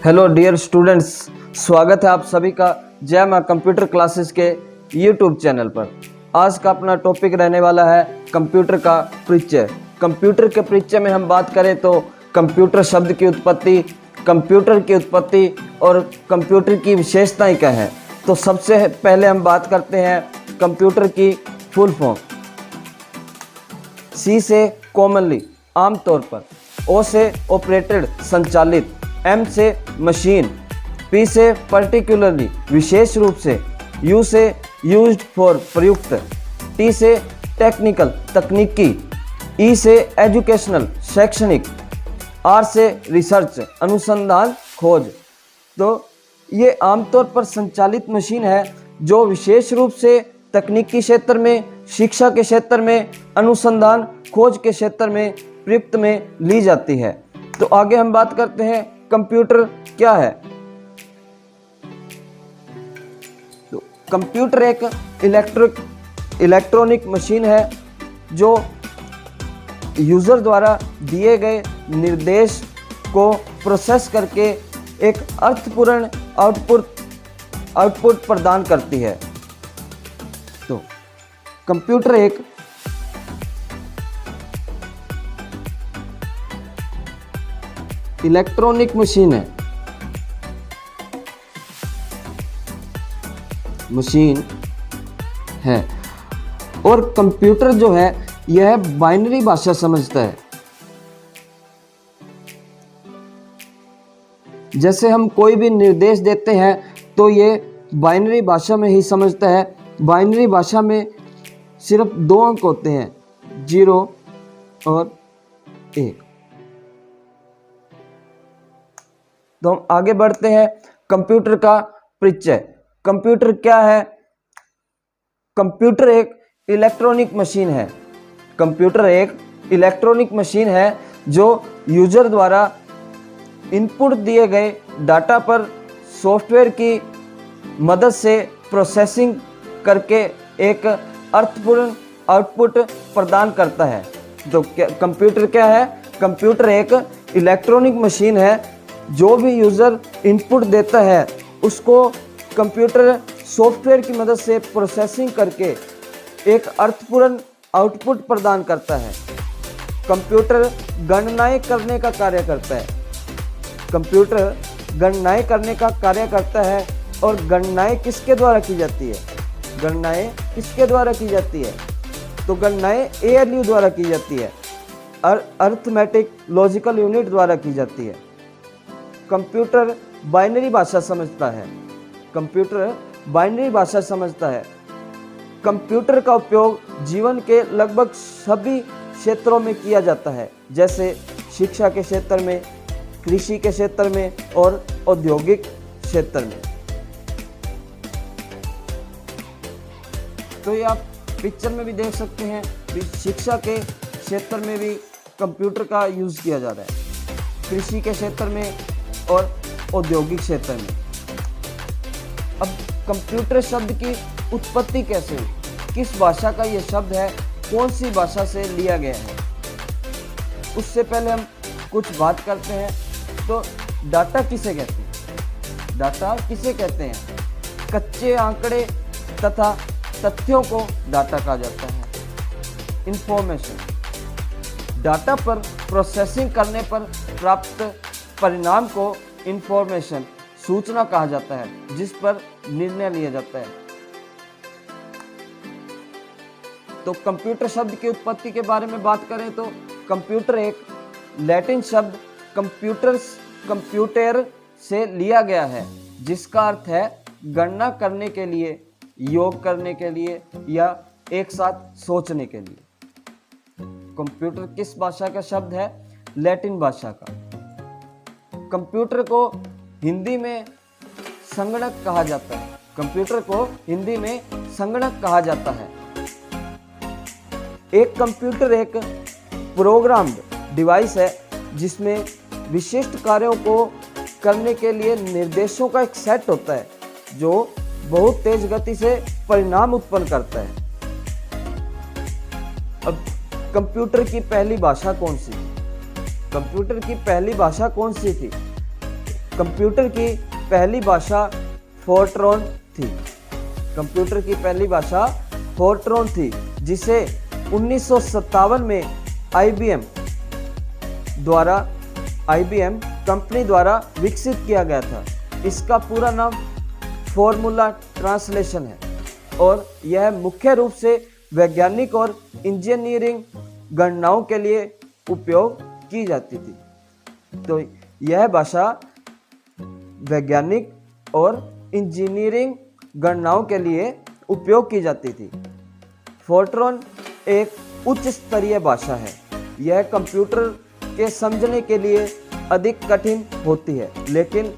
Hello dear students, स्वागत है आप सभी का जय मां कंप्यूटर क्लासेस के यूट्यूब चैनल पर। आज का अपना टॉपिक रहने वाला है कंप्यूटर का परिचय। कंप्यूटर के परिचय में हम बात करें तो कंप्यूटर शब्द की उत्पत्ति, कंप्यूटर की उत्पत्ति और कंप्यूटर की विशेषताएं क्या है। तो सबसे पहले हम बात करते हैं कंप्यूटर की फुल फॉर्म। सी से कॉमनली आमतौर पर, ओ से ऑपरेटेड संचालित, एम से मशीन, पी से पर्टिकुलरली विशेष रूप से, यू से यूज्ड फॉर प्रयुक्त, टी से टेक्निकल तकनीकी, ई से एजुकेशनल शैक्षणिक, आर से रिसर्च अनुसंधान खोज। तो ये आमतौर पर संचालित मशीन है जो विशेष रूप से तकनीकी क्षेत्र में, शिक्षा के क्षेत्र में, अनुसंधान खोज के क्षेत्र में प्रयुक्त में ली जाती है। तो आगे हम बात करते हैं कंप्यूटर क्या है। तो कंप्यूटर एक इलेक्ट्रॉनिक मशीन है जो यूजर द्वारा दिए गए निर्देश को प्रोसेस करके एक अर्थपूर्ण आउटपुट प्रदान करती है। तो कंप्यूटर एक इलेक्ट्रॉनिक मशीन है और कंप्यूटर जो है यह बाइनरी भाषा समझता है। जैसे हम कोई भी निर्देश देते हैं तो ये बाइनरी भाषा में ही समझता है। बाइनरी भाषा में सिर्फ 2 अंक होते हैं, 0 और 1। तो हम आगे बढ़ते हैं कंप्यूटर का परिचय। कंप्यूटर क्या है? कंप्यूटर एक इलेक्ट्रॉनिक मशीन है। कंप्यूटर एक इलेक्ट्रॉनिक मशीन है जो यूजर द्वारा इनपुट दिए गए डाटा पर सॉफ्टवेयर की मदद से प्रोसेसिंग करके एक अर्थपूर्ण आउटपुट प्रदान करता है। तो कंप्यूटर क्या है? कंप्यूटर एक इलेक्ट्रॉनिक मशीन है। जो भी यूज़र इनपुट देता है उसको कंप्यूटर सॉफ्टवेयर की मदद से प्रोसेसिंग करके एक अर्थपूर्ण आउटपुट प्रदान करता है। कंप्यूटर गणनाएं करने का कार्य करता है। कंप्यूटर गणनाएं करने का कार्य करता है और गणनाएं किसके द्वारा की जाती है? गणनाएं किसके द्वारा की जाती है? तो गणनाएं ALU द्वारा की जाती है, अर्थमेटिक लॉजिकल यूनिट द्वारा की जाती है। कंप्यूटर बाइनरी भाषा समझता है। कंप्यूटर बाइनरी भाषा समझता है। कंप्यूटर का उपयोग जीवन के लगभग सभी क्षेत्रों में किया जाता है, जैसे शिक्षा के क्षेत्र में, कृषि के क्षेत्र में और औद्योगिक क्षेत्र में। तो ये आप पिक्चर में भी देख सकते हैं, शिक्षा के क्षेत्र में भी कंप्यूटर का यूज़ किया जा रहा है, कृषि के क्षेत्र में और औद्योगिक क्षेत्र में। अब कंप्यूटर शब्द की उत्पत्ति कैसे हुई? किस भाषा का ये शब्द है? कौन सी भाषा से लिया गया है? उससे पहले हम कुछ बात करते हैं। तो डाटा किसे कहते हैं? डाटा किसे कहते हैं? कच्चे आंकड़े तथा तथ्यों को डाटा कहा जाता है। इंफॉर्मेशन, डाटा पर प्रोसेसिंग करने पर प्राप्त परिणाम को इंफॉर्मेशन, सूचना कहा जाता है, जिस पर निर्णय लिया जाता है। तो कंप्यूटर शब्द की उत्पत्ति के बारे में बात करें तो कंप्यूटर एक लैटिन शब्द कंप्यूटर से लिया गया है, जिसका अर्थ है गणना करने के लिए, योग करने के लिए या एक साथ सोचने के लिए। कंप्यूटर किस भाषा का शब्द है? लैटिन भाषा का। कंप्यूटर को हिंदी में संगणक कहा जाता है। कंप्यूटर को हिंदी में संगणक कहा जाता है। एक कंप्यूटर एक प्रोग्राम्ड डिवाइस है जिसमें विशिष्ट कार्यों को करने के लिए निर्देशों का एक सेट होता है जो बहुत तेज गति से परिणाम उत्पन्न करता है। अब कंप्यूटर की पहली भाषा कौन सी? कंप्यूटर की पहली भाषा कौन सी थी? कंप्यूटर की पहली भाषा फोर्ट्रॉन थी। कंप्यूटर की पहली भाषा फोर्ट्रॉन थी, जिसे 1957 में IBM कंपनी द्वारा विकसित किया गया था। इसका पूरा नाम फॉर्मूला ट्रांसलेशन है और यह मुख्य रूप से वैज्ञानिक और इंजीनियरिंग गणनाओं के लिए उपयोग की जाती थी। तो यह भाषा वैज्ञानिक और इंजीनियरिंग गणनाओं के लिए उपयोग की जाती थी। फोर्ट्रॉन एक उच्च स्तरीय भाषा है। यह कंप्यूटर के समझने के लिए अधिक कठिन होती है, लेकिन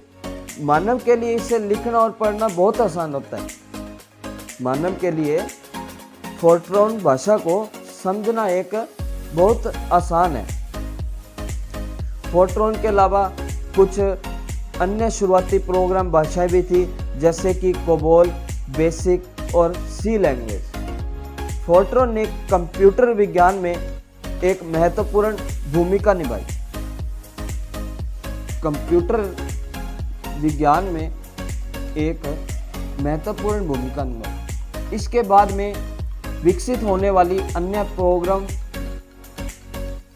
मानव के लिए इसे लिखना और पढ़ना बहुत आसान होता है। मानव के लिए फोर्ट्रॉन भाषा को समझना एक बहुत आसान है। फोर्ट्रॉन के अलावा कुछ अन्य शुरुआती प्रोग्राम भाषाएं भी थी, जैसे कि कोबोल, बेसिक और सी लैंग्वेज। फोर्ट्रॉन ने कंप्यूटर विज्ञान में एक महत्वपूर्ण भूमिका निभाई। कंप्यूटर विज्ञान में एक महत्वपूर्ण भूमिका निभाई। इसके बाद में विकसित होने वाली अन्य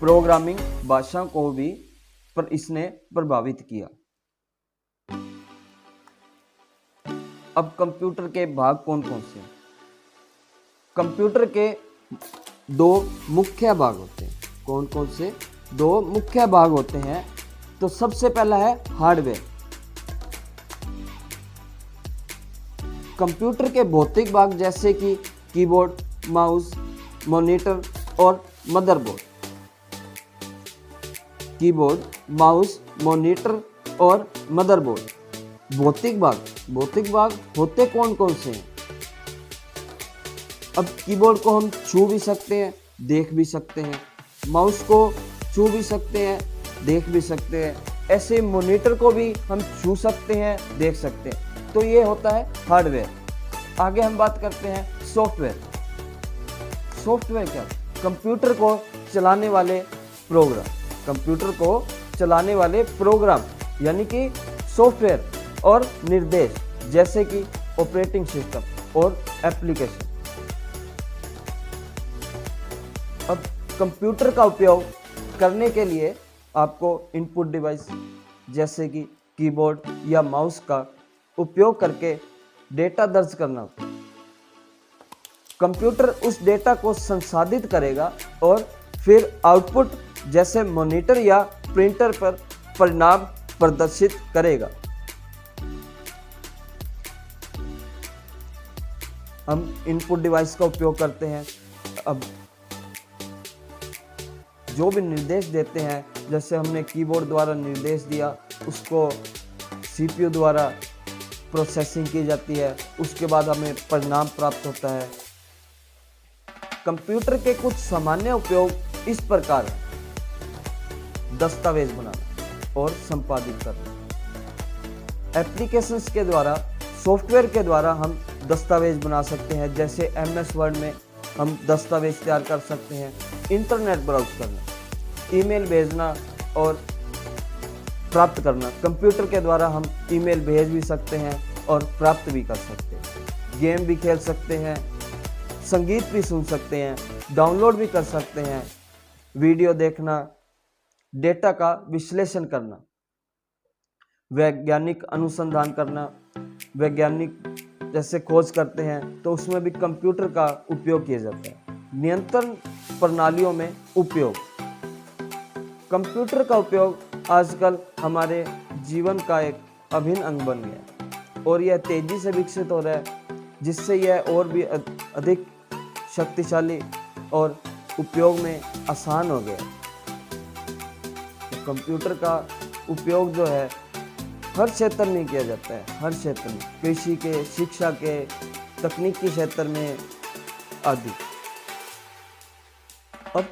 प्रोग्रामिंग भाषाओं को भी इसने प्रभावित किया। अब कंप्यूटर के भाग कौन कौन से हैं? कंप्यूटर के दो मुख्य भाग होते हैं। कौन कौन से? दो मुख्य भाग होते हैं। तो सबसे पहला है हार्डवेयर। कंप्यूटर के भौतिक भाग जैसे कि कीबोर्ड, माउस, मॉनिटर और मदरबोर्ड। कीबोर्ड, माउस, मॉनिटर और मदरबोर्ड। भौतिक भाग होते कौन कौन से हैं? अब कीबोर्ड को हम छू भी सकते हैं, देख भी सकते हैं। माउस को छू भी सकते हैं, देख भी सकते हैं। ऐसे मॉनिटर को भी हम छू सकते हैं, देख सकते हैं। तो ये होता है हार्डवेयर। आगे हम बात करते हैं सॉफ्टवेयर। सॉफ्टवेयर क्या? कंप्यूटर को चलाने वाले प्रोग्राम। कंप्यूटर को चलाने वाले प्रोग्राम यानी कि सॉफ्टवेयर और निर्देश, जैसे कि ऑपरेटिंग सिस्टम और एप्लीकेशन। अब कंप्यूटर का उपयोग करने के लिए आपको इनपुट डिवाइस जैसे कि कीबोर्ड या माउस का उपयोग करके डेटा दर्ज करना होता है। कंप्यूटर उस डेटा को संसाधित करेगा और फिर आउटपुट जैसे मॉनिटर या प्रिंटर पर परिणाम प्रदर्शित करेगा। हम इनपुट डिवाइस का उपयोग करते हैं। अब जो भी निर्देश देते हैं, जैसे हमने कीबोर्ड द्वारा निर्देश दिया, उसको सीपीयू द्वारा प्रोसेसिंग की जाती है, उसके बाद हमें परिणाम प्राप्त होता है। कंप्यूटर के कुछ सामान्य उपयोग इस प्रकार हैं: दस्तावेज बनाना और संपादित करना। एप्लीकेशंस के द्वारा, सॉफ्टवेयर के द्वारा हम दस्तावेज बना सकते हैं, जैसे MS वर्ड में हम दस्तावेज तैयार कर सकते हैं। इंटरनेट ब्राउज करना, ईमेल भेजना और प्राप्त करना। कंप्यूटर के द्वारा हम ईमेल भेज भी सकते हैं और प्राप्त भी कर सकते हैं। गेम भी खेल सकते हैं, संगीत भी सुन सकते हैं, डाउनलोड भी कर सकते हैं। वीडियो देखना, डेटा का विश्लेषण करना, वैज्ञानिक अनुसंधान करना। वैज्ञानिक जैसे खोज करते हैं तो उसमें भी कंप्यूटर का उपयोग किया जाता है। नियंत्रण प्रणालियों में उपयोग। कंप्यूटर का उपयोग आजकल हमारे जीवन का एक अभिन्न अंग बन गया है और यह तेजी से विकसित हो रहा है, जिससे यह और भी अधिक शक्तिशाली और उपयोग में आसान हो गया। तो कंप्यूटर का उपयोग जो है हर क्षेत्र में किया जाता है, हर क्षेत्र में, कृषि के, शिक्षा के, तकनीकी क्षेत्र में आदि। अब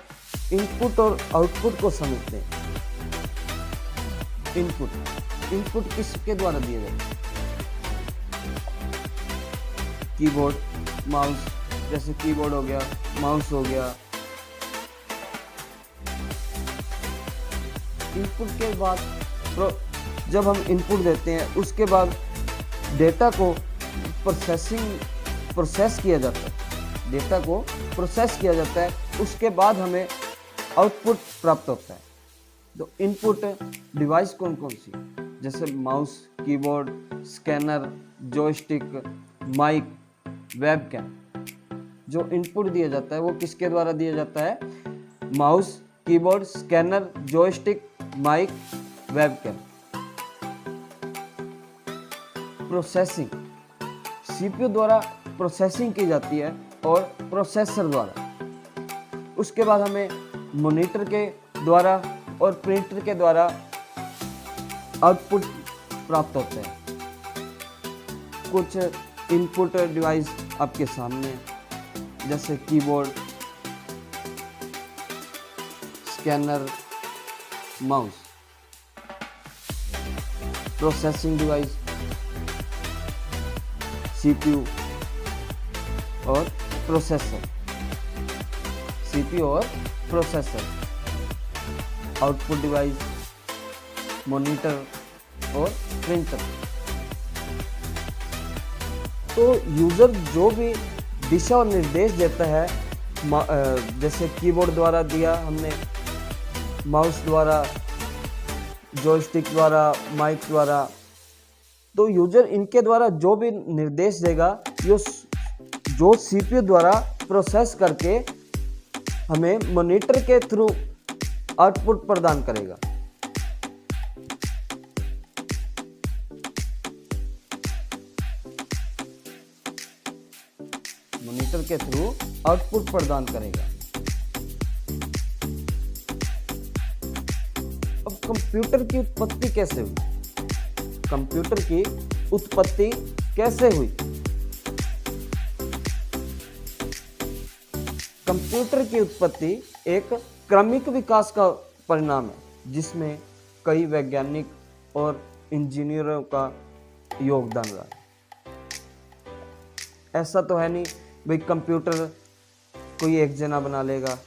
इनपुट और आउटपुट को समझते हैं। इनपुट किसके द्वारा दिए जाते हैं? कीबोर्ड, माउस, जैसे कीबोर्ड हो गया, माउस हो गया। इनपुट के बाद जब हम इनपुट देते हैं उसके बाद डेटा को प्रोसेस किया जाता है, डेटा को प्रोसेस किया जाता है, उसके बाद हमें आउटपुट प्राप्त होता है। तो इनपुट डिवाइस कौन कौन सी, जैसे mouse, keyboard, scanner, joystick, mic, webcam. जो इनपुट दिया जाता है वो किसके द्वारा दिया जाता है? Mouse, keyboard, scanner, joystick, mic, webcam. Processing, CPU द्वारा प्रोसेसिंग की जाती है और प्रोसेसर द्वारा। उसके बाद हमें मॉनिटर के द्वारा और प्रिंटर के द्वारा आउटपुट प्राप्त होते हैं। कुछ इनपुट डिवाइस आपके सामने हैं, जैसे keyboard, scanner, mouse. Processing device CPU और प्रोसेसर, सीपीयू और प्रोसेसर। आउटपुट डिवाइस मॉनिटर और प्रिंटर। तो यूज़र जो भी दिशा और निर्देश देता है, जैसे कीबोर्ड द्वारा दिया हमने, माउस द्वारा, जॉयस्टिक द्वारा, माइक द्वारा, तो यूजर इनके द्वारा जो भी निर्देश देगा जो सीपीयू द्वारा प्रोसेस करके हमें मॉनिटर के थ्रू आउटपुट प्रदान करेगा। मॉनिटर के थ्रू आउटपुट प्रदान करेगा। अब कंप्यूटर की उत्पत्ति कैसे हुई? कंप्यूटर की उत्पत्ति कैसे हुई? कंप्यूटर की उत्पत्ति एक क्रमिक विकास का परिणाम है, जिसमें कई वैज्ञानिक और इंजीनियरों का योगदान रहा है। ऐसा तो है नहीं भाई कंप्यूटर कोई एक जना बना लेगा।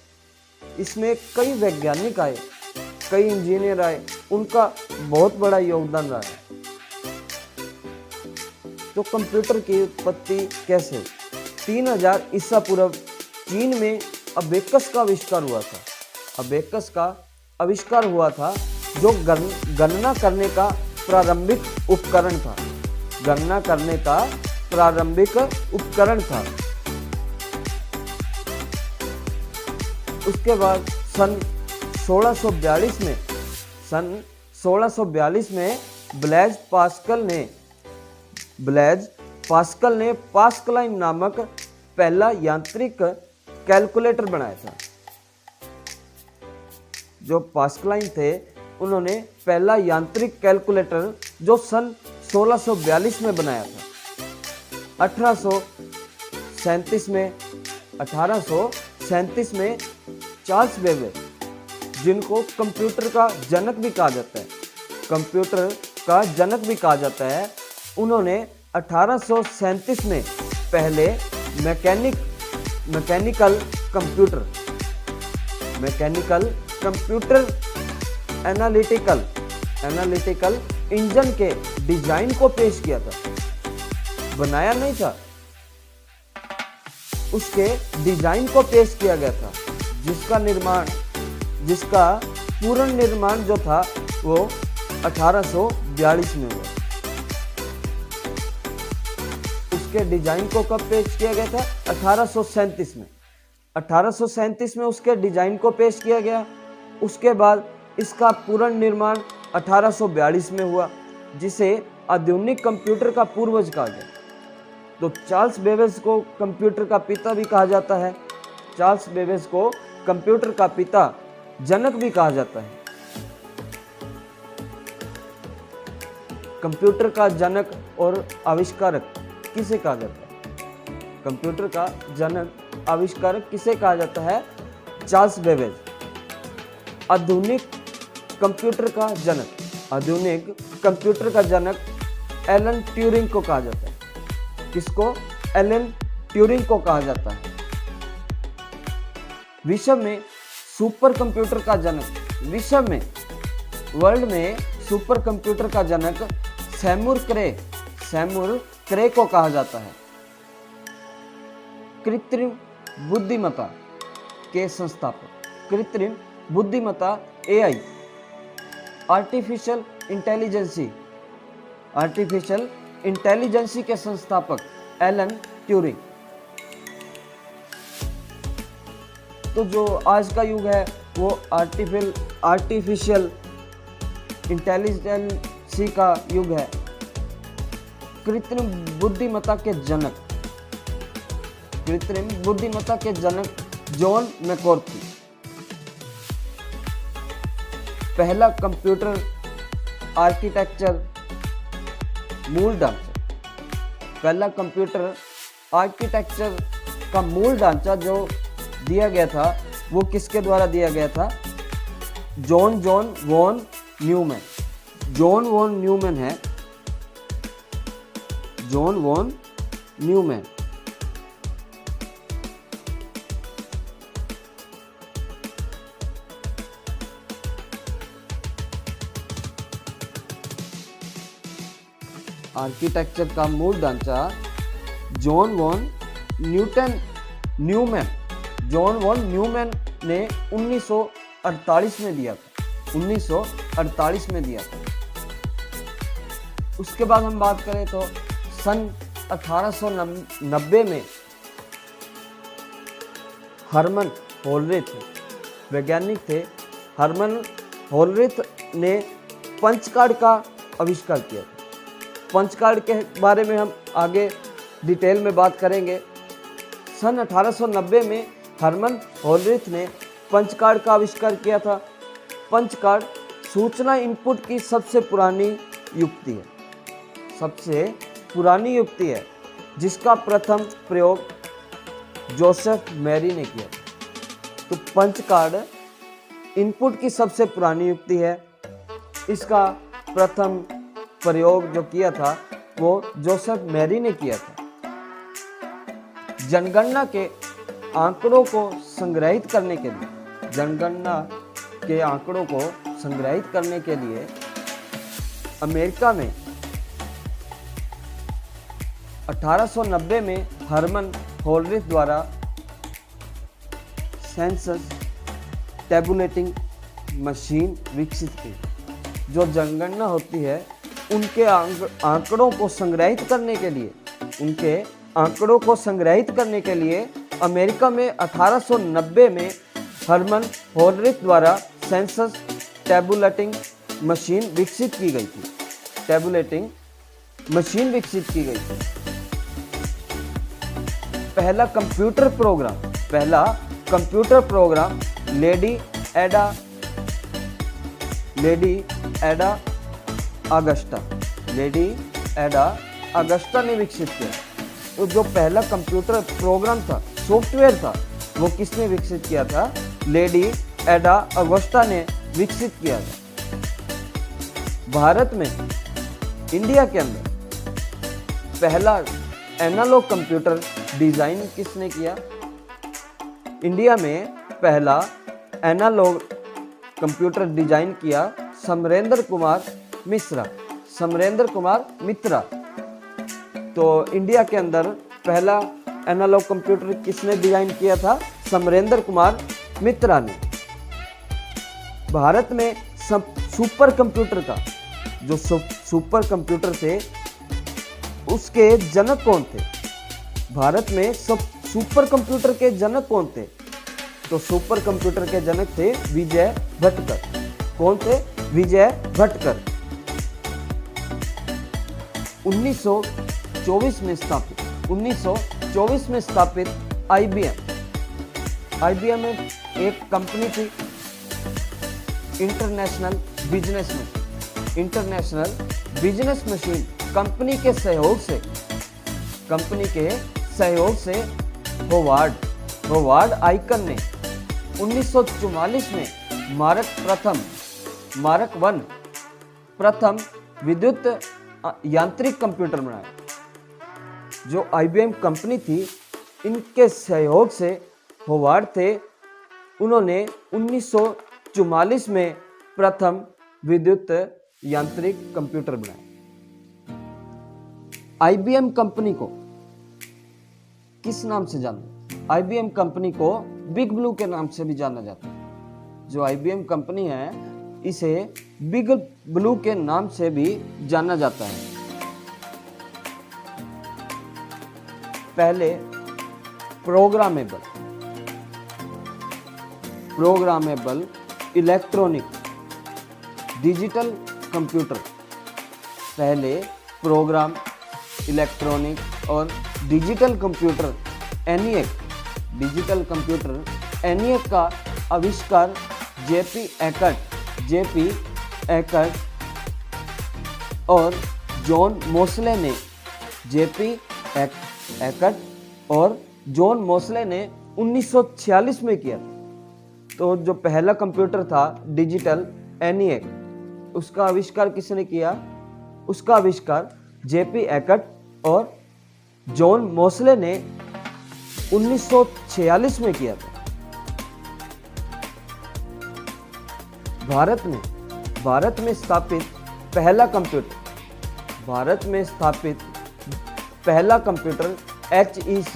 इसमें कई वैज्ञानिक आए, कई इंजीनियर आए, उनका बहुत बड़ा योगदान रहा है। तो कंप्यूटर की उत्पत्ति कैसे? 3000 ईसा पूर्व चीन में अबेकस का आविष्कार हुआ था। अबेकस का आविष्कार हुआ था जो गणना करने का प्रारंभिक उपकरण था। गणना करने का प्रारंभिक उपकरण था। उसके बाद सन 1642 में ब्लेज पास्कल ने पास्कलाइन नामक पहला यांत्रिक कैलकुलेटर बनाया था। जो पास्कलाइन थे उन्होंने पहला यांत्रिक कैलकुलेटर जो सन 1642 में बनाया था। 1837 में चार्ल्स बेबेज, जिनको कंप्यूटर का जनक भी कहा जाता है, कंप्यूटर का जनक भी कहा जाता है, उन्होंने 1837 में पहले मैकेनिकल कंप्यूटर एनालिटिकल इंजन के डिजाइन को पेश किया था। बनाया नहीं था, उसके डिजाइन को पेश किया गया था, जिसका पूर्ण निर्माण जो था वो 1842 में हुआ। उसके डिजाइन को कब पेश किया गया था? 1837 में। 1837 में उसके डिजाइन को पेश किया गया। उसके बाद इसका पूर्ण निर्माण 1842 में हुआ, जिसे आधुनिक कंप्यूटर का पूर्वज कहा गया। तो चार्ल्स बेबेज को कंप्यूटर का पिता भी कहा जाता है। चार्ल्स बेबेज को कंप्यूटर का पिता, जनक भी कहा जाता है। कंप्यूटर का जनक और आविष्कारक किसे कहा जाता है? कंप्यूटर का जनक, आविष्कारक किसे कहा जाता है? Charles Babbage. आधुनिक कंप्यूटर का जनक एलन ट्यूरिंग को कहा जाता है। किसको? एलन ट्यूरिंग को कहा जाता है। विश्व में सुपर कंप्यूटर का जनक, वर्ल्ड में सुपर कंप्यूटर का जनक सैमुर क्रे को कहा जाता है। कृत्रिम बुद्धिमत्ता के संस्थापक, कृत्रिम बुद्धिमत्ता AI, आर्टिफिशियल इंटेलिजेंसी के संस्थापक एलन ट्यूरिंग। तो जो आज का युग है वो आर्टिफिशियल इंटेलिजेंसी का युग है। कृत्रिम बुद्धिमत्ता के जनक जॉन मैककार्थी। पहला कंप्यूटर आर्किटेक्चर मूल ढांचा जो दिया गया था वो किसके द्वारा दिया गया था? John von Neumann. आर्किटेक्चर का मूल ढांचा जॉन वॉन न्यूमैन ने 1948 में दिया था। उसके बाद हम बात करें तो सन 1890 में हर्मन होलरिथ वैज्ञानिक थे। हर्मन होलरिथ ने पंच कार्ड का आविष्कार किया था। पंच कार्ड के बारे में हम आगे डिटेल में बात करेंगे। सन 1890 में हर्मन होलरिथ ने पंच कार्ड का आविष्कार किया था। पंच कार्ड सूचना इनपुट की सबसे पुरानी युक्ति है जिसका प्रथम प्रयोग जोसेफ मैरी ने किया। तो पंच कार्ड इनपुट की सबसे पुरानी युक्ति है। इसका प्रथम प्रयोग जो किया था वो जोसेफ मैरी ने किया था। जनगणना के आंकड़ों को संग्रहित करने के लिए अमेरिका में 1890 में हर्मन होलरिथ द्वारा सेंसस टैबुलेटिंग मशीन विकसित की। जो जनगणना होती है उनके आंकड़ों को संग्रहित करने के लिए अमेरिका में 1890 में हर्मन होलरिथ द्वारा सेंसस टैबुलेटिंग मशीन विकसित की गई थी। पहला कंप्यूटर प्रोग्राम लेडी एडा अगस्टा ने विकसित किया। तो जो पहला कंप्यूटर प्रोग्राम था, सॉफ्टवेयर था, वो किसने विकसित किया था? लेडी एडा अगस्टा ने विकसित किया था। भारत में, इंडिया के अंदर पहला एनालॉग कंप्यूटर डिजाइन किसने किया? इंडिया में पहला एनालॉग कंप्यूटर डिजाइन किया समरेंद्र कुमार मित्रा। तो इंडिया के अंदर पहला एनालॉग कंप्यूटर किसने डिजाइन किया था? समरेंद्र कुमार मित्रा ने। भारत में सुपर कंप्यूटर थे उसके जनक कौन थे? भारत में सुपर कंप्यूटर के जनक कौन थे? तो सुपर कंप्यूटर के जनक थे विजय भटकर। कौन थे? विजय भटकर। 1924 में स्थापित IBM एक कंपनी थी, इंटरनेशनल बिजनेस मशीन। कंपनी के सहयोग से होवार्ड आइकन ने 1944 में मार्क 1 प्रथम विद्युत यांत्रिक कंप्यूटर बनाया। जो IBM कंपनी थी, इनके सहयोग से होवार्ड थे, उन्होंने 1944 में प्रथम विद्युत यांत्रिक कंप्यूटर बनाए। IBM कंपनी को किस नाम से जाना? IBM कंपनी को बिग ब्लू के नाम से भी जाना जाता है। जो IBM कंपनी है इसे बिग ब्लू के नाम से भी जाना जाता है। पहले प्रोग्रामेबल इलेक्ट्रॉनिक डिजिटल कंप्यूटर, पहले प्रोग्राम इलेक्ट्रॉनिक और digital computer ENIAC, digital computer ENIAC का आविष्कार JP Eckert और जॉन मोस्ले ने Eckert और जॉन मोस्ले ने 1946 में किया। तो जो पहला कंप्यूटर था डिजिटल ENIAC, उसका आविष्कार किसने किया? उसका आविष्कार JP Eckert और जॉन मोस्ले ने 1946 में किया था। भारत में स्थापित पहला कंप्यूटर HEC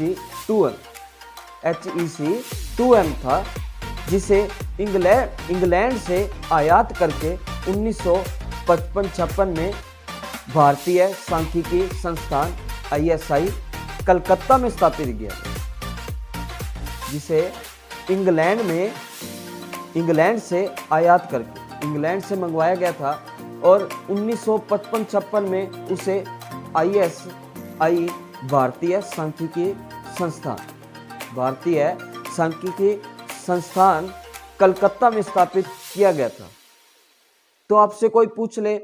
2M था, जिसे इंग्लैंड से आयात करके 1955-56 में भारतीय सांख्यिकी संस्थान ISI कलकत्ता में स्थापित किया था, जिसे इंग्लैंड से आयात करके इंग्लैंड से मंगवाया गया था और 1955-56 में उसे ISI भारतीय सांख्यिकी संस्थान कलकत्ता में स्थापित किया गया था। तो आपसे कोई पूछ ले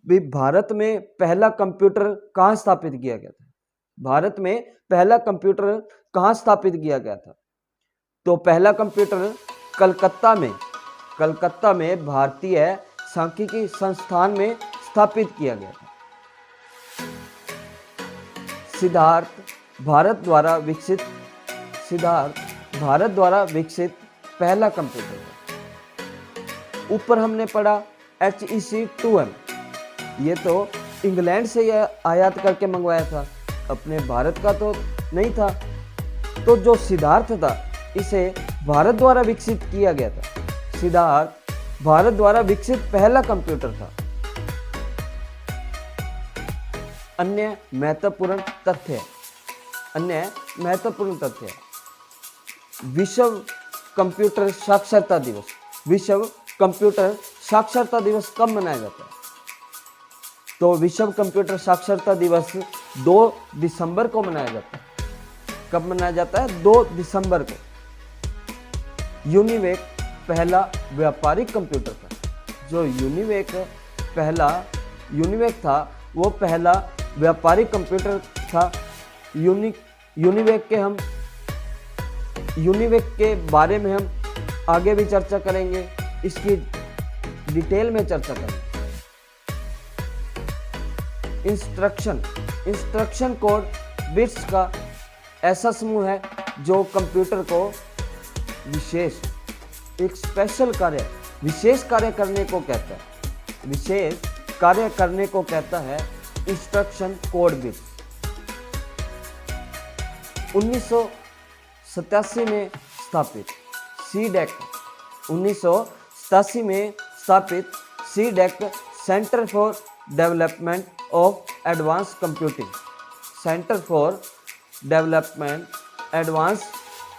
भी भारत में पहला कंप्यूटर कहाँ स्थापित किया गया था? भारत में पहला कंप्यूटर कहाँ स्थापित किया गया था? तो पहला कंप्यूटर कलकत्ता में भारतीय सांख्यिकी संस्थान में स्थापित किया गया था। सिद्धार्थ भारत द्वारा विकसित पहला कंप्यूटर था। ऊपर हमने पढ़ा HEC 2M, ये तो इंग्लैंड से यह आयात करके मंगवाया था, अपने भारत का तो नहीं था। तो जो सिद्धार्थ था इसे भारत द्वारा विकसित किया गया था। सिद्धार्थ भारत द्वारा विकसित पहला कंप्यूटर था। अन्य महत्वपूर्ण तथ्य विश्व कंप्यूटर साक्षरता दिवस कब मनाया जाता है? तो विश्व कंप्यूटर साक्षरता दिवस 2 दिसंबर को मनाया जाता है। कब मनाया जाता है? 2 दिसंबर को। यूनिवेक पहला व्यापारिक कंप्यूटर था। जो यूनिवेक था वो पहला व्यापारिक कंप्यूटर था। यूनिवेक के बारे में हम आगे भी चर्चा करेंगे, इसकी डिटेल में चर्चा करेंगे। इंस्ट्रक्शन कोड बिट्स का ऐसा समूह है जो कंप्यूटर को विशेष कार्य करने को कहता है। इंस्ट्रक्शन कोड बिट्स 1987 में स्थापित CDEC centre for development of advance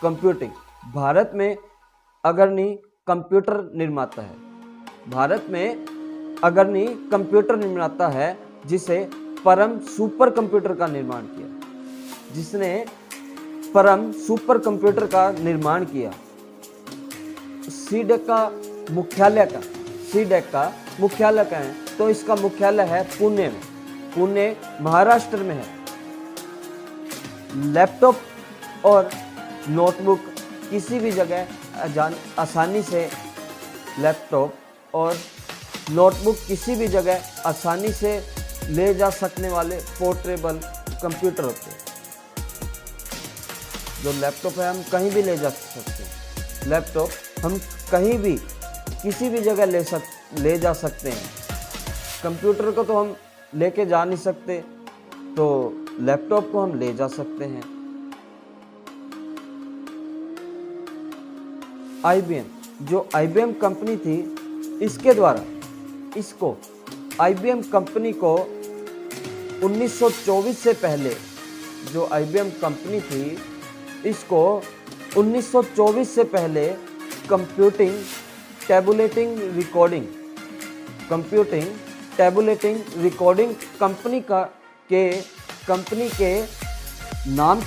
computing Bharat में अग्रणी कंप्यूटर निर्माता है जिसे परम सुपर कंप्यूटर का निर्माण किया। सीडेक का मुख्यालय का है, तो इसका मुख्यालय है पुणे महाराष्ट्र में है। लैपटॉप और नोटबुक किसी भी जगह आसानी से ले जा सकने वाले पोर्टेबल कंप्यूटर होते हैं। जो लैपटॉप है हम कहीं भी ले जा सकते हैं। लैपटॉप हम कहीं भी किसी भी जगह ले जा सकते हैं। कंप्यूटर को तो हम लेके जा नहीं सकते, तो लैपटॉप को हम ले जा सकते हैं। IBM, जो IBM कंपनी थी, इसके द्वारा इसको IBM कंपनी को 1924 से पहले, जो IBM कंपनी थी, इसको 1924 से पहले कंप्यूटिंग टैबुलेटिंग रिकॉर्डिंग कंपनी के नाम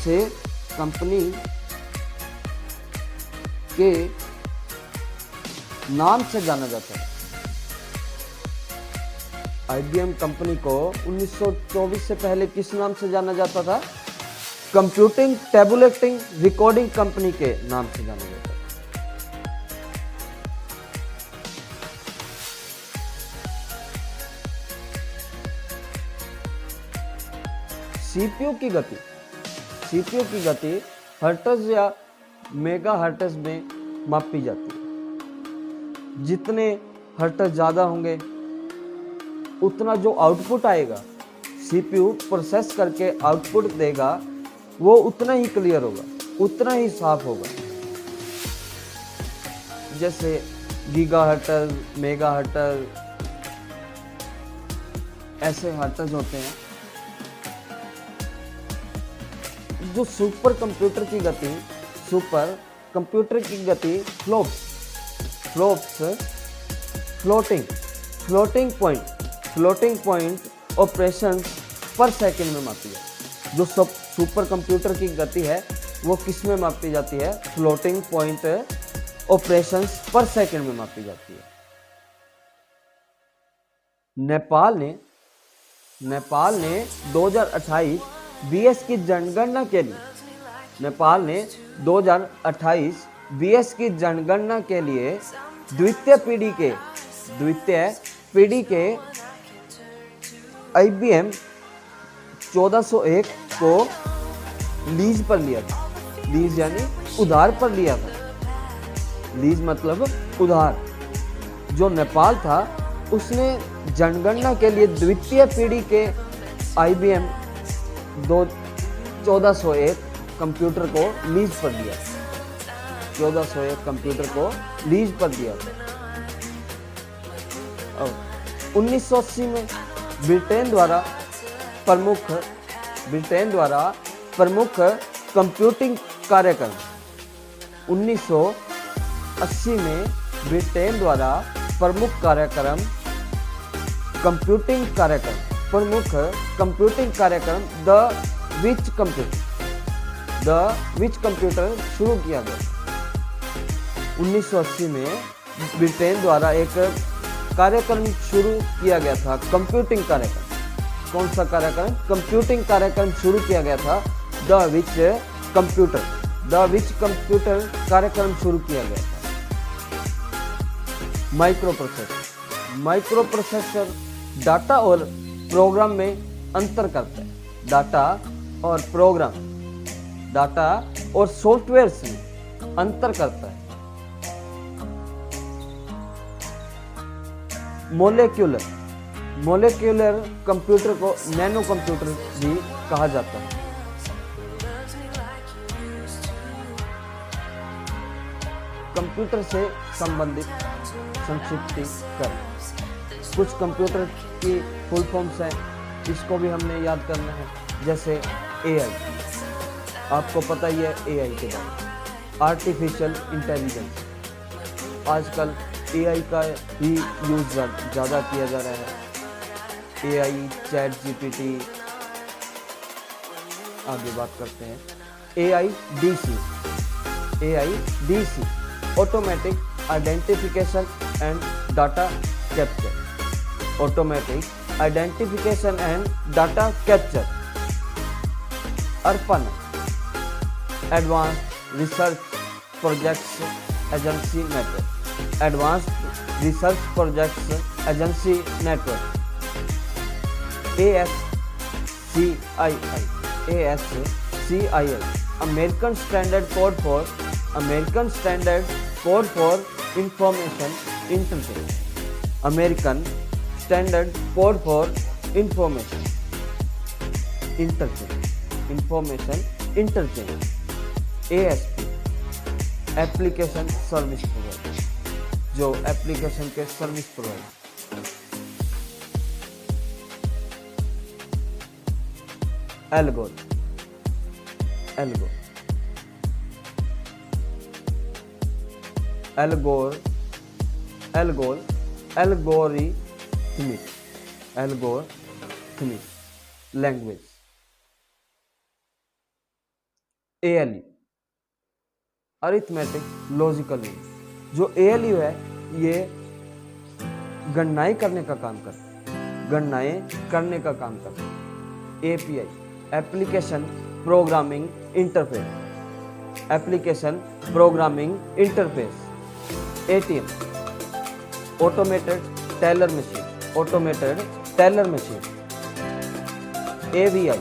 से जाना जाता है। IBM कंपनी को 1924 से पहले किस नाम से जाना जाता था? कंप्यूटिंग टैबुलेटिंग रिकॉर्डिंग कंपनी के नाम से जाना जाता है। CPU की गति हर्ट्ज या मेगा हर्ट्ज में मापी जाती है। जितने हर्ट्ज ज़्यादा होंगे उतना जो आउटपुट आएगा, CPU प्रोसेस करके आउटपुट देगा, वो उतना ही क्लियर होगा, उतना ही साफ होगा। जैसे गीगा हर्ट्ज, मेगा हर्ट्ज, ऐसे हर्ट्ज होते हैं। जो सुपर कंप्यूटर की फ्लोटिंग पॉइंट ऑपरेशन पर सेकंड में मापी है। जो सुपर कंप्यूटर की गति है वो किस में मापी जाती है? फ्लोटिंग पॉइंट ऑपरेशंस पर सेकंड में मापी जाती है। नेपाल ने 2028 BS की जनगणना के लिए द्वितीय पीढ़ी के IBM 1401 को लीज पर लिया था। लीज यानी उधार पर लिया था। लीज मतलब उधार। जो नेपाल था उसने जनगणना के लिए द्वितीय पीढ़ी के IBM 1401 कंप्यूटर को लीज पर दिया। 1401 कंप्यूटर को लीज पर दिया था। 1980 में ब्रिटेन द्वारा प्रमुख कंप्यूटिंग कार्यक्रम 1980 में ब्रिटेन द्वारा प्रमुख कंप्यूटिंग कार्यक्रम द विच कंप्यूटर शुरू किया गया। 1980 में ब्रिटेन द्वारा एक कार्यक्रम शुरू किया गया था, कंप्यूटिंग कार्यक्रम। कौन सा कार्यक्रम? कंप्यूटिंग कार्यक्रम शुरू किया गया था। द विच कंप्यूटर कार्यक्रम शुरू किया गया था। माइक्रोप्रोसेसर डाटा और प्रोग्राम में अंतर करता है। डाटा और सॉफ्टवेयर में अंतर करता है। मोलेक्यूलर कंप्यूटर को नैनो कंप्यूटर भी कहा जाता है। कंप्यूटर से संबंधित संक्षिप्तीकरण। कुछ कंप्यूटर की फुल फॉर्म्स हैं, इसको भी हमने याद करना है। जैसे AI, आपको पता ही है AI के बारे में। आर्टिफिशियल इंटेलिजेंस, आजकल AI का ही यूज़ ज़्यादा किया जा रहा है। AI, ChatGPT, आगे बात करते हैं। AIDC, automatic identification and data capture. ARPANET, advanced research projects agency network. ASCII, American Standard Code for Information Interchange। American standard code for information interchange, information interchange, ASP, application service provider, जो application के service provider. Algor, algor, algor, algor, algorithmic, algorithmic language. ALU, arithmetic logical unit. जो ALU है ये गणनाएं करने का काम करता है, गणनाएं करने का काम करता है। API, application programming interface, application programming interface. ATM, automated teller machine, automated teller machine. AVI,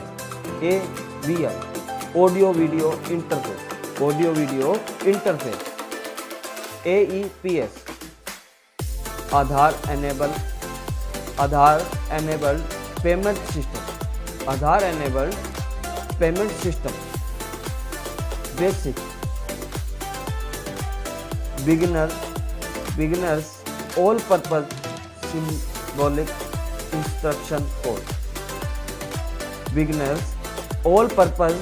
AVI, audio video interface, audio video interface. AEPS, Aadhaar enabled payment system, Aadhaar enabled payment system. BASIC, beginners all purpose symbolic instruction code, beginners all purpose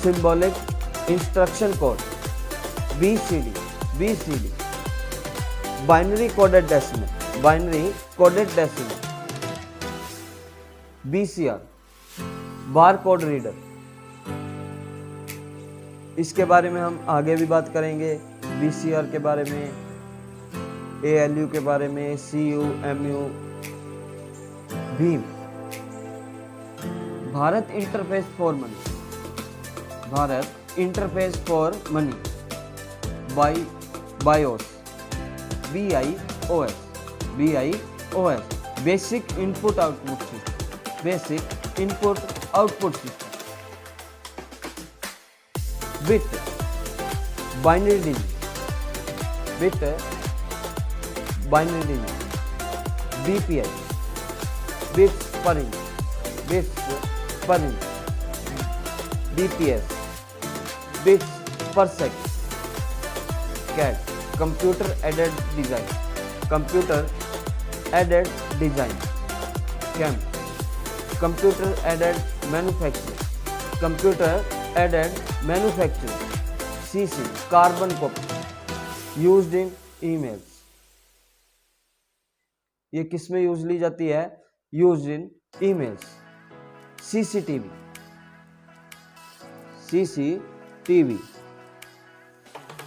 symbolic instruction code. BCD, binary coded decimal, binary coded decimal. BCR, bar code reader. इसके बारे में हम आगे भी बात करेंगे, BCR के बारे में, ALU के बारे में, CU, MU। Bhim, Bharat interface for money, Bharat interface for money. BIOS, BIOS, basic input output system, basic input output system. Bit, binary digit, bit binary digit. BPI, bits पर इंच, बिट्स पर इंच। BPS, बिट्स पर second. CAD, computer aided design, computer aided design. CAM, computer aided manufacturing, computer aided manufacturing. CC, carbon copy, used in emails. ये किस में use ली जाती है? Used in emails. CCTV,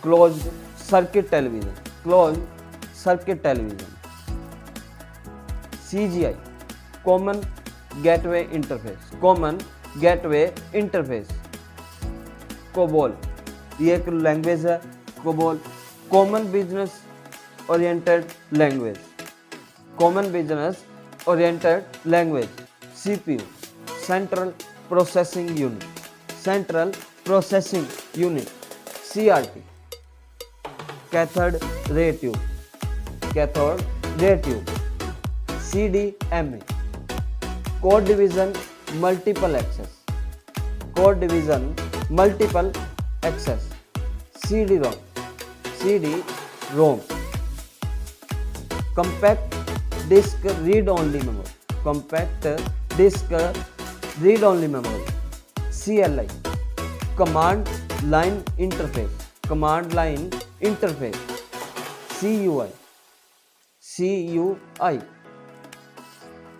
closed circuit television, closed circuit television. CGI, common gateway interface, common gateway interface. COBOL, ये एक language है, COBOL, common business oriented language, common business oriented language. CPU, central processing unit, central processing unit. CRT, cathode ray tube, cathode ray tube. CDMA, code division multiple access, code division multiple access. CD-ROM, CD-ROM, compact disc read only memory, compact disc read only memory. CLI, command line interface, command line interface. CUI,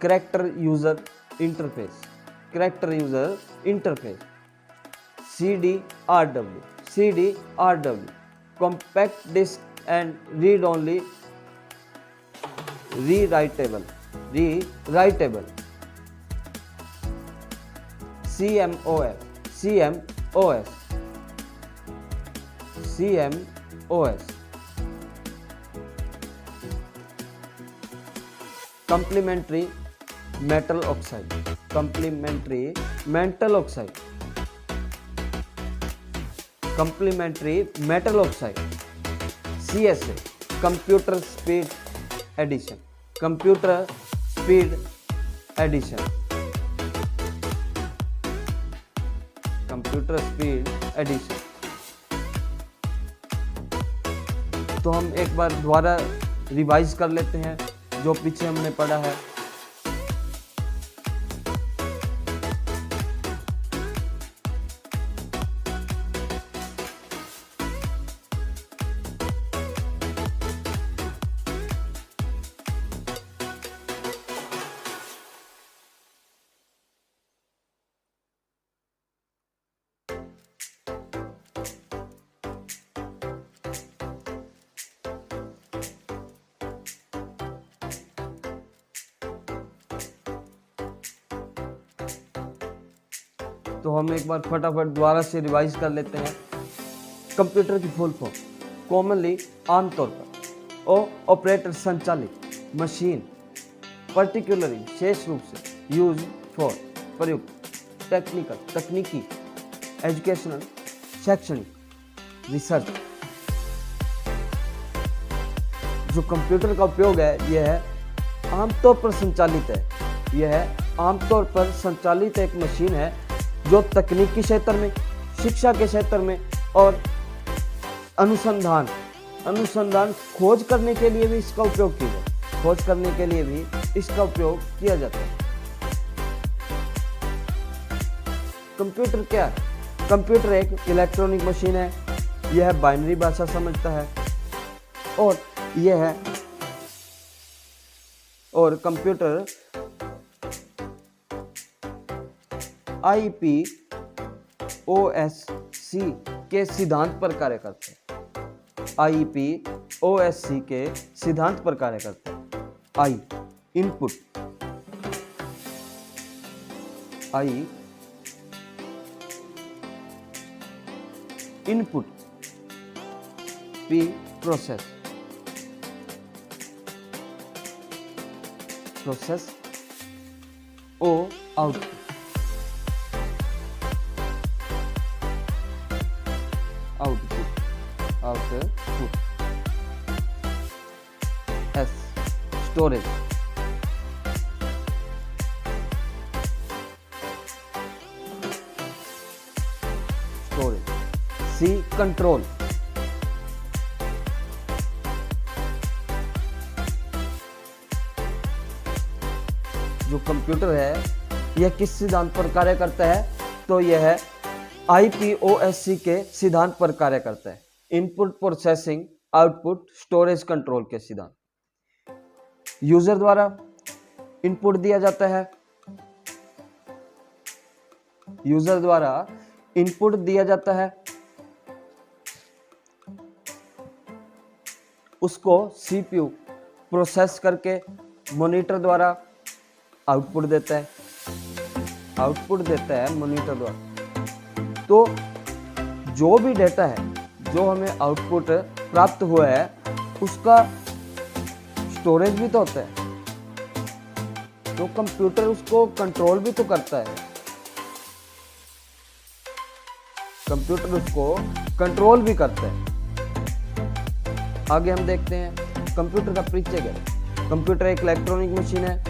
character user interface, character user interface. CDRW, compact disc and read only rewritable. CMOS, complementary metal oxide, complementary metal oxide, complementary metal oxide। CSA, computer speed addition, computer speed addition, computer speed addition. तो हम एक बार दोबारा revise कर लेते हैं जो पीछे हमने पढ़ा है। तो हम एक बार फटाफट दोबारा से रिवाइज कर लेते हैं। कंप्यूटर की फुल फॉर्म, कॉमनली आमतौर पर ऑपरेटर संचालित मशीन, पर्टिकुलरली विशेष रूप से यूज फॉर प्रयुक्त, टेक्निकल तकनीकी, एजुकेशनल शैक्षणिक, रिसर्च। जो कंप्यूटर का उपयोग है यह है आमतौर पर संचालित है, यह है आमतौर पर संचालित एक मशीन है जो तकनीकी क्षेत्र में, शिक्षा के क्षेत्र में और अनुसंधान खोज करने के लिए भी इसका उपयोग किया जाता है, खोज करने के लिए भी इसका उपयोग किया जाता है। कंप्यूटर क्या है? कंप्यूटर एक इलेक्ट्रॉनिक मशीन है, यह बाइनरी भाषा समझता है और कंप्यूटर IPOSC के सिद्धांत पर कार्य करते हैं। IPOSC के सिद्धांत पर कार्य करते हैं। I input, I input, P process, O output. S storage, C control, जो कंप्यूटर है यह किस सिद्धांत पर कार्य करता है? तो यह है IPOSC के सिद्धांत पर कार्य करता है। Input processing, output storage control के सिद्धांत। यूजर द्वारा इनपुट दिया जाता है, यूजर द्वारा इनपुट दिया जाता है, उसको CPU प्रोसेस करके मॉनिटर द्वारा आउटपुट देता है मॉनिटर द्वारा। तो जो भी डेटा है, जो हमें आउटपुट प्राप्त हुआ है, उसका स्टोरेज भी तो होता है, तो कंप्यूटर उसको कंट्रोल भी तो करता है, कंप्यूटर उसको कंट्रोल भी करता है। आगे हम देखते हैं कंप्यूटर का परिचय क्या है। कंप्यूटर एक इलेक्ट्रॉनिक मशीन है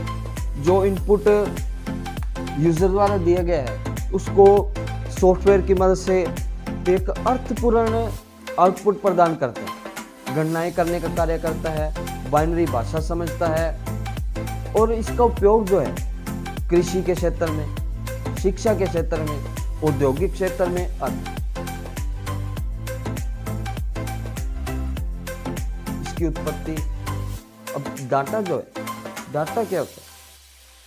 जो इनपुट यूजर द्वारा दिया गया है, उसको सॉफ्टवेयर की मदद से एक अर्थपूर्ण आउटपुट प्रदान करता है, गणनाएं करने का कार्य करता है, बाइनरी भाषा समझता है और इसका उपयोग जो है कृषि के क्षेत्र में, शिक्षा के क्षेत्र में, औद्योगिक क्षेत्र में आदि। इसकी उत्पत्ति, अब डाटा जो है, डाटा क्या होता है?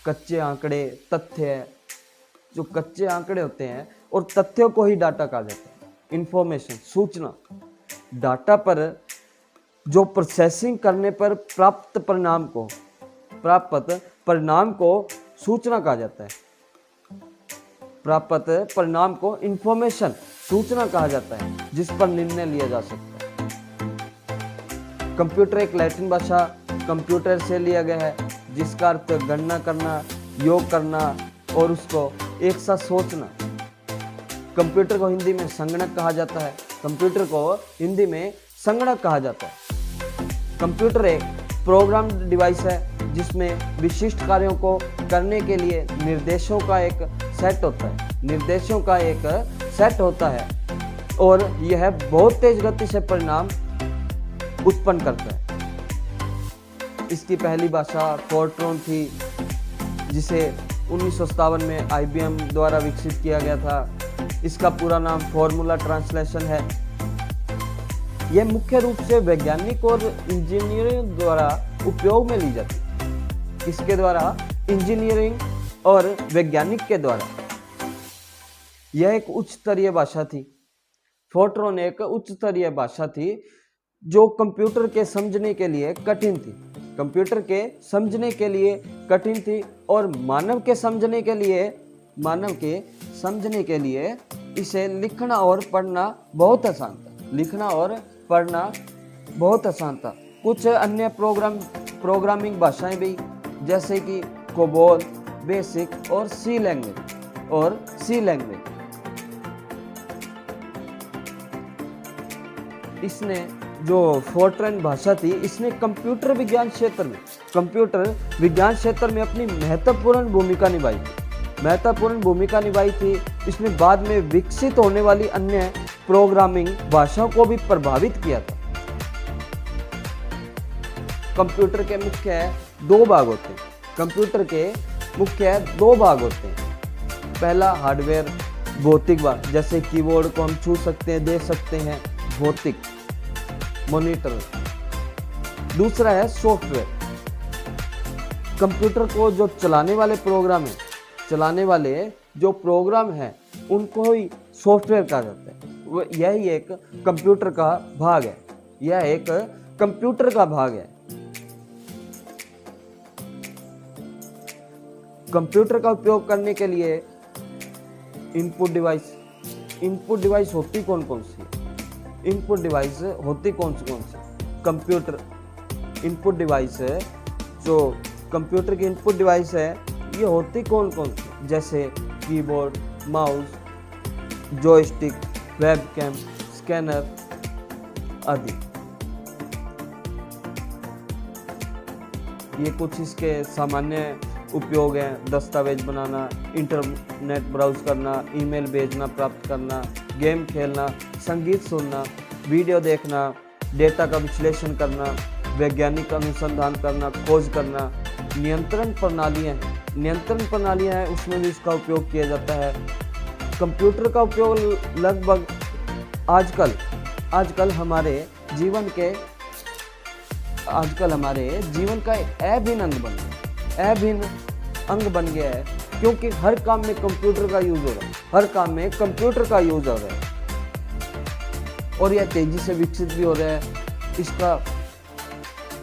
कच्चे आंकड़े, तथ्य, जो कच्चे आंकड़े होते हैं और तथ्यों को ही डाटा कहा जाता है। इंफॉर्मेशन, सूचना, डाटा पर जो प्रोसेसिंग करने पर प्राप्त परिणाम को सूचना कहा जाता है। प्राप्त परिणाम को इंफॉर्मेशन, सूचना कहा जाता है, जिस पर निर्णय लिया जा सकता है। कंप्यूटर एक लैटिन भाषा कंप्यूटर से लिया गया है, जिसका अर्थ गणना करना, योग करना और उसको एक साथ सोचना। कंप्यूटर को हिंदी में संगणक कहा जाता है। कंप्यूटर को हिंदी में संगणक कहा जाता है। कंप्यूटर एक प्रोग्राम डिवाइस है जिसमें विशिष्ट कार्यों को करने के लिए निर्देशों का एक सेट होता है और यह बहुत तेज गति से परिणाम उत्पन्न करता है। इसकी पहली भाषा फोर्ट्रॉन थी, जिसे 1957 में IBM द्वारा विकसित किया गया था। इसका पूरा नाम फॉर्मूला ट्रांसलेशन है। यह मुख्य रूप से वैज्ञानिक और इंजीनियरिंग द्वारा उपयोग में ली जाती है। किसके द्वारा? इंजीनियरिंग और वैज्ञानिक के द्वारा। यह एक उच्च स्तरीय भाषा थी। फोर्ट्रॉन एक उच्च स्तरीय भाषा थी जो कंप्यूटर के समझने के लिए कठिन थी और मानव के समझने के लिए इसे लिखना और पढ़ना बहुत आसान था। कुछ अन्य प्रोग्रामिंग भाषाएं भी, जैसे कि कोबोल, बेसिक और सी लैंग्वेज। इसने जो फोर्ट्रॉन भाषा थी, इसने कंप्यूटर विज्ञान क्षेत्र में अपनी महत्वपूर्ण भूमिका निभाई थी। इसने बाद में विकसित होने वाली अन्य प्रोग्रामिंग भाषाओं को भी प्रभावित किया था। कंप्यूटर के मुख्य दो भाग होते हैं। पहला हार्डवेयर, भौतिक भाग, जैसे कीबोर्ड को हम छू सकते हैं, देख सकते हैं, भौतिक मॉनिटर। दूसरा है सॉफ्टवेयर। कंप्यूटर को जो चलाने वाले जो प्रोग्राम हैं, उनको ही सॉफ्टवेयर कहा जाता है। यही एक कंप्यूटर का भाग है। कंप्यूटर का उपयोग करने के लिए इनपुट डिवाइस होती कौन सी? कंप्यूटर इनपुट डिवाइस है, जो कंप्यूटर की इनपुट डिवाइस है, ये होती कौन सी? जैसे keyboard, mouse, joystick, webcam, scanner आदि। ये कुछ इसके सामान्य उपयोग हैं: दस्तावेज बनाना, इंटरनेट ब्राउज करना, ईमेल भेजना प्राप्त करना, गेम खेलना, संगीत सुनना, वीडियो देखना, डेटा का विश्लेषण करना, वैज्ञानिक अनुसंधान करना, खोज करना। नियंत्रण प्रणालियां हैं, उसमें भी इसका उपयोग किया जाता है। कंप्यूटर का उपयोग लगभग आजकल हमारे जीवन का अभिन्न अंग बन गया है, क्योंकि हर काम में कंप्यूटर का यूज हो रहा है और यह तेजी से विकसित भी हो रहा है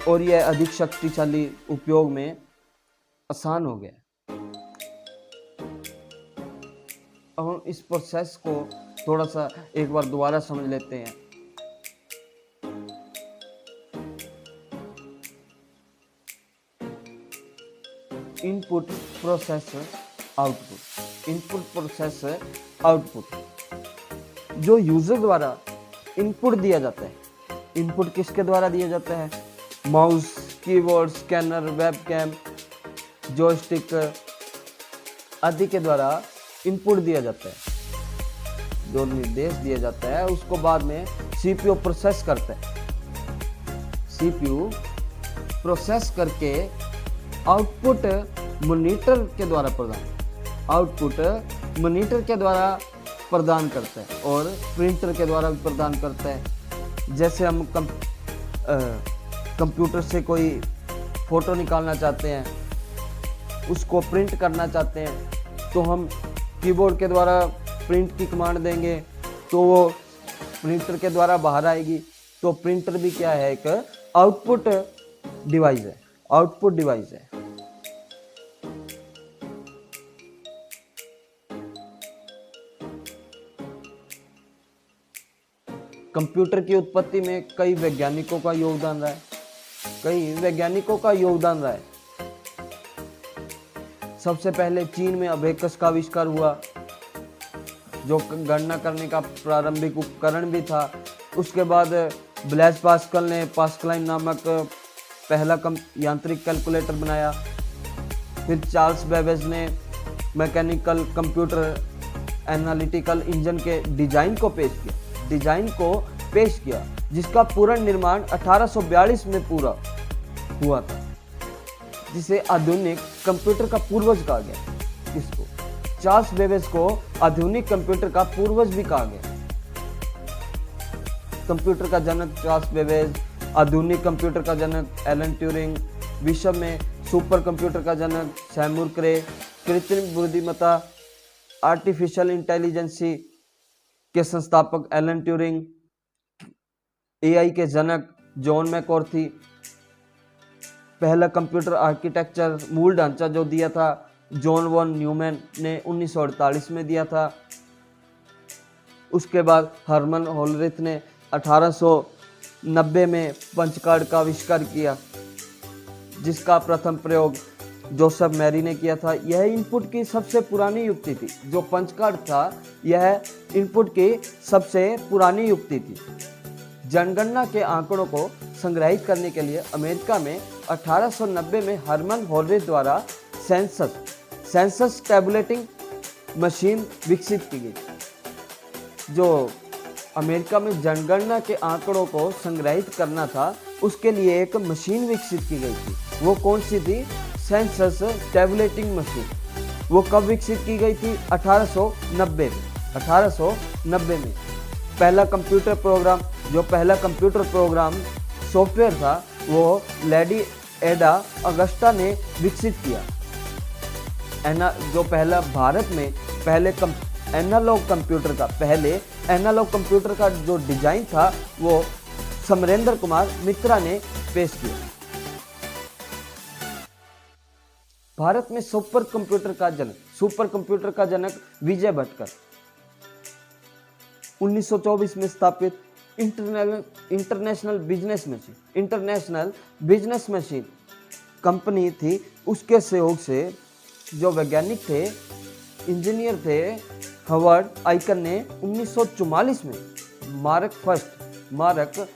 और यह अधिक शक्तिशाली उपयोग में आसान हो गया। अब हम इस प्रोसेस को थोड़ा सा एक बार दोबारा समझ लेते हैं। Input process output. जो यूजर द्वारा इनपुट दिया जाता है, इनपुट किसके द्वारा दिया जाता है? Mouse, keyboard, scanner, webcam, joystick आदि के द्वारा इनपुट दिया जाता है। जो निर्देश दिया जाता है उसको बाद में सीपीयू प्रोसेस करता है। सीपीयू प्रोसेस करके आउटपुट मॉनिटर के द्वारा प्रदान करता है और प्रिंटर के द्वारा भी प्रदान करता है। जैसे हम कंप्यूटर से कोई फोटो निकालना चाहते हैं, उसको प्रिंट करना चाहते हैं, तो हम कीबोर्ड के द्वारा प्रिंट की कमांड देंगे तो वो प्रिंटर के द्वारा बाहर आएगी। तो प्रिंटर भी क्या है? एक आउटपुट डिवाइस है। कंप्यूटर की उत्पत्ति में कई वैज्ञानिकों का योगदान रहा है। सबसे पहले चीन में अबेकस का आविष्कार हुआ, जो गणना करने का प्रारंभिक उपकरण भी था। उसके बाद ब्लेज पास्कल ने पास्कलाइन नामक पहला यांत्रिक कैलकुलेटर बनाया। फिर चार्ल्स बेबेज ने मैकेनिकल कंप्यूटर एनालिटिकल इंजन के डिजाइन को पेश किया, जिसका पूर्ण निर्माण 1842 में पूरा हुआ था, जिसे आधुनिक कंप्यूटर का पूर्वज कहा गया। इसको चार्ल्स बेबेज को आधुनिक कंप्यूटर का पूर्वज भी कहा गया। कंप्यूटर का जनक चार्ल्स बेबेज, आधुनिक कंप्यूटर का जनक एलन ट्यूरिंग, विश्व में सुपर कंप्यूटर का जनक सैमुअल क्रे, कृत्रिम बुद्धिमत्ता आर्टिफिशियल इंटेलिजेंसी के संस्थापक एलन ट्यूरिंग, एआई के जनक जॉन मैककार्थी, पहला कंप्यूटर आर्किटेक्चर मूल ढांचा जो दिया था जॉन वॉन न्यूमैन ने 1948 में दिया था। उसके बाद हर्मन होलरिथ ने 1890 में पंच कार्ड का आविष्कार किया, जिसका प्रथम प्रयोग जोसेफ मैरी ने किया था। यह इनपुट की सबसे पुरानी युक्ति थी। जो पंच कार्ड था यह इनपुट की सबसे पुरानी युक्ति थी। जनगणना के आंकड़ों को संग्रहित करने के लिए अमेरिका में 1890 में हर्मन होलरिथ द्वारा सेंसस टैबुलेटिंग मशीन विकसित की गई। जो अमेरिका में जनगणना के आंकड़ों को संग्रहित करना था, उसके लिए एक मशीन विकसित की गई थी। वो कौन सी थी? Census tabulating machine. वो कब विकसित की गई थी? 1890 में। पहला कंप्यूटर प्रोग्राम सॉफ्टवेयर था, वो लेडी एडा अगस्टा ने विकसित किया। जो पहला भारत में पहले एनालॉग कंप्यूटर का जो डिजाइन था वो समरेंद्र कुमार मित्रा ने पेश किया। भारत में सुपर कंप्यूटर का जनक विजय भटकर। 1924 में स्थापित इंटरनेशनल बिजनेस मशीन कंपनी थी। उसके सहयोग से जो वैज्ञानिक थे, इंजीनियर थे, हवर्ड आइकन ने 1944 में मार्क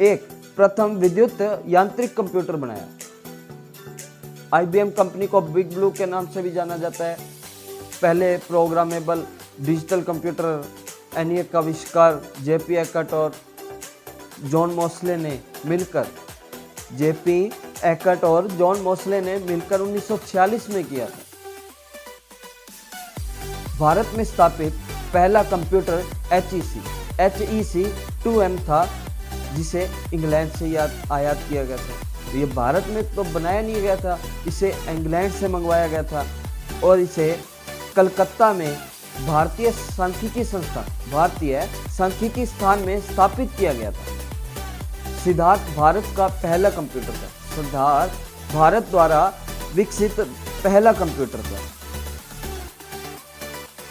एक प्रथम विद्युत यांत्रिक कंप्यूटर बनाया। IBM कंपनी को बिग ब्लू के नाम से भी जाना जाता है। पहले प्रोग्रामेबल डिजिटल कंप्यूटर ENIAC का आविष्कार JP Eckert और जॉन मोस्ले ने मिलकर 1946 में किया था। भारत में स्थापित पहला कंप्यूटर HEC 2M था, जिसे इंग्लैंड से आयात किया गया था। ये भारत में तो बनाया नहीं गया था, इसे इंग्लैंड से मंगवाया गया था और इसे कलकत्ता में भारतीय सांख्यिकी संस्थान में स्थापित किया गया था। सिद्धार्थ भारत का पहला कंप्यूटर था। सिद्धार्थ भारत द्वारा विकसित पहला कंप्यूटर था।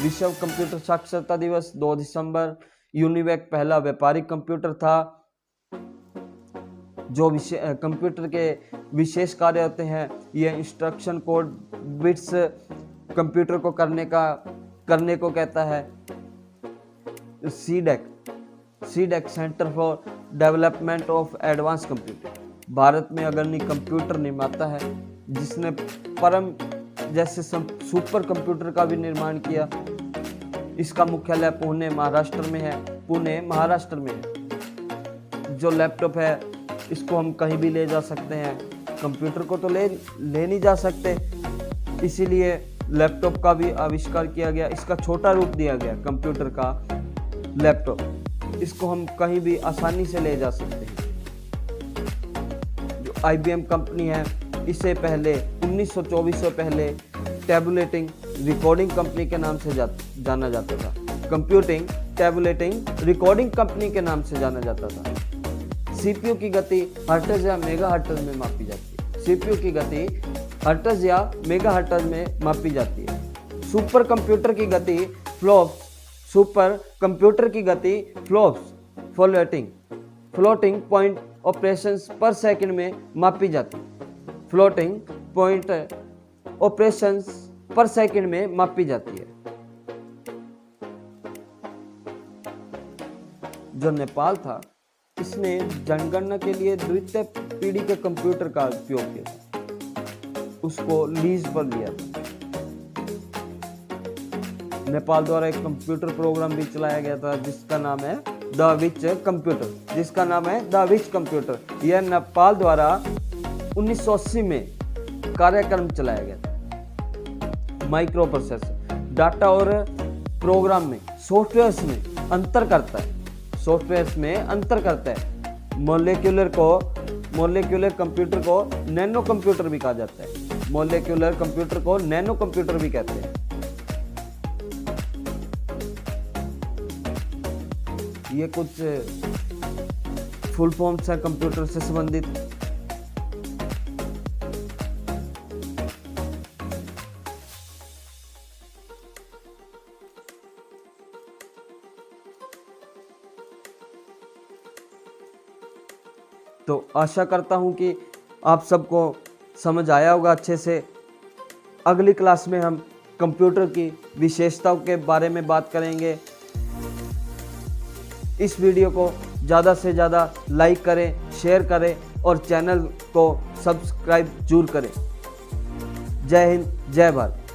विश्व कंप्यूटर साक्षरता दिवस 2 दिसंबर। यूनिवेक पहला व्यापारिक कंप्यूटर था। जो कंप्यूटर के विशेष कार्य होते हैं, ये इंस्ट्रक्शन कोड बिट्स कंप्यूटर को करने को कहता है। CDAC centre for development of advance computer Bharat में अग्रणी कंप्यूटर निर्माता है, जिसने परम जैसे सुपर कंप्यूटर का भी निर्माण किया। इसका मुख्यालय पुणे महाराष्ट्र में है। जो लैपटॉप है इसको हम कहीं भी ले जा सकते हैं। कंप्यूटर को तो ले नहीं जा सकते, इसीलिए लैपटॉप का भी आविष्कार किया गया। इसका छोटा रूप दिया गया कंप्यूटर का लैपटॉप। इसको हम कहीं भी आसानी से ले जा सकते हैं। जो IBM कंपनी है, इसे पहले 1924 से पहले टैबुलेटिंग रिकॉर्डिंग कंपनी के नाम से जाना जाता था। कंप्यूटिंग टैबुलेटिंग रिकॉर्डिंग कंपनी के नाम से जाना जाता था। CPU की गति हर्ट्ज या मेगाहर्ट्ज में मापी जाती है। सुपर कंप्यूटर की गति फ्लोटिंग पॉइंट ऑपरेशंस पर सेकंड में मापी जाती है। जो नेपाल था, इसने जनगणना के लिए द्वितीय पीढ़ी के कंप्यूटर का उपयोग किया, उसको लीज पर लिया था। नेपाल द्वारा एक कंप्यूटर प्रोग्राम भी चलाया गया था जिसका नाम है द विच कंप्यूटर। यह नेपाल द्वारा 1980 में कार्यक्रम चलाया गया था। माइक्रो प्रोसेसर डाटा और प्रोग्राम में सॉफ्टवेयर्स में अंतर करता है। मोलेक्यूलर कंप्यूटर को नैनो कंप्यूटर भी कहा जाता है। मोलेक्यूलर कंप्यूटर को नैनो कंप्यूटर भी कहते हैं। ये कुछ फुल फॉर्म्स है कंप्यूटर से संबंधित। तो आशा करता हूं कि आप सबको समझ आया होगा अच्छे से। अगली क्लास में हम कंप्यूटर की विशेषताओं के बारे में बात करेंगे। इस वीडियो को ज़्यादा से ज़्यादा लाइक करें, शेयर करें और चैनल को सब्सक्राइब जरूर करें। जय हिंद, जय भारत।